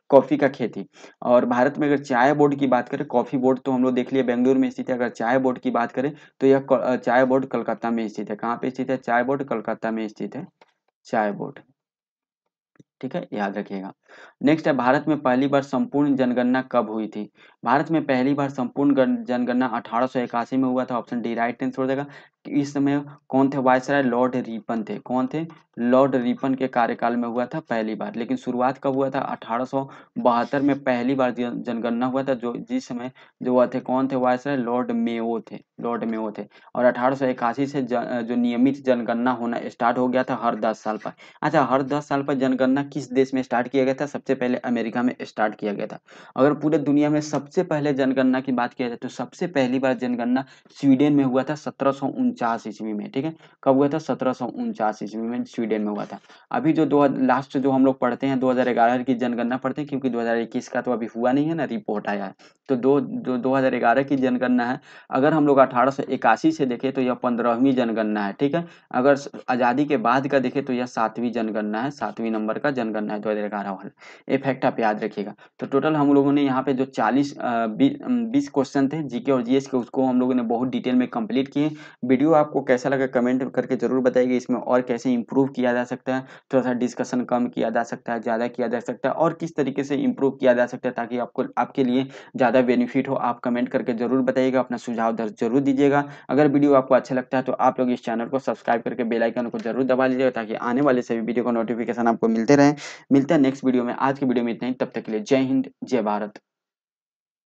Speaker 1: कॉफी का खेती। और भारत में अगर चाय बोर्ड की बात करें, कॉफी बोर्ड तो हम लोग देख लिए बेंगलुरु में स्थित है। अगर चाय बोर्ड की बात करें तो यह चाय बोर्ड कलकत्ता में स्थित है। कहाँ पे स्थित है? चाय बोर्ड कलकत्ता में स्थित है, चाय बोर्ड। ठीक है, याद रखिएगा। नेक्स्ट है, भारत में पहली बार संपूर्ण जनगणना कब हुई थी? भारत में पहली बार संपूर्ण जनगणना 1881 में हुआ था। ऑप्शन डी राइट आंसर हो जाएगा। इस समय कौन थे वायसराय? लॉर्ड रिपन थे। कौन थे? लॉर्ड रिपन के कार्यकाल में हुआ था पहली बार। लेकिन शुरुआत कब हुआ था? 1872 में पहली बार जनगणना हुआ था। जो जिस समय जो हुआ थे, कौन थे वायसराय? लॉर्ड मेयो थे। और 1881 से जो नियमित जनगणना होना स्टार्ट हो गया था हर 10 साल पर। अच्छा, हर 10 साल पर जनगणना किस देश में स्टार्ट किया गया था? सबसे पहले अमेरिका में स्टार्ट किया गया था। अगर पूरे दुनिया में सबसे पहले जनगणना की बात किया जाए तो सबसे पहली बार जनगणना स्वीडन में हुआ था 1749 ईस्वी में। ठीक है, कब हुआ था? 1749 ईस्वी में स्वीडन में हुआ था। अभी जो दो लास्ट जो हम लोग पढ़ते हैं 2011 की जनगणना पढ़ते हैं, क्योंकि 2021 का तो अभी हुआ नहीं है ना, रिपोर्ट आया है। तो 2011 की जनगणना है। अगर हम लोग 1881 से देखें तो यह 15वीं जनगणना है। ठीक है, अगर आज़ादी के बाद का देखें तो यह 7वीं जनगणना है, 7वीं नंबर का जनगणना है 2011 वाला। ये फैक्ट आप याद रखिएगा। तो टोटल हम लोगों ने यहाँ पे जो 20 क्वेश्चन थे जीके और जीएस के, उसको हम लोगों ने बहुत डिटेल में कंप्लीट किए। वीडियो आपको कैसा लगा कमेंट करके जरूर बताइए। इसमें और कैसे इंप्रूव किया जा सकता है, थोड़ा सा डिस्कशन कम किया जा सकता है, ज़्यादा किया जा सकता है, और किस तरीके से इंप्रूव किया जा सकता है ताकि आपके लिए ज़्यादा बेनिफिट हो। आप कमेंट करके जरूर बताइएगा, अपना सुझाव दर्ज जरूर दीजिएगा। अगर वीडियो आपको अच्छा लगता है तो आप लोग इस चैनल को सब्सक्राइब करके बेल आइकन को जरूर दबा लीजिएगा ताकि आने वाले सभी वीडियो का नोटिफिकेशन आपको मिलते रहे। मिलते हैं नेक्स्ट वीडियो में। आज की वीडियो में इतना ही, तब तक के लिए जय हिंद, जय भारत।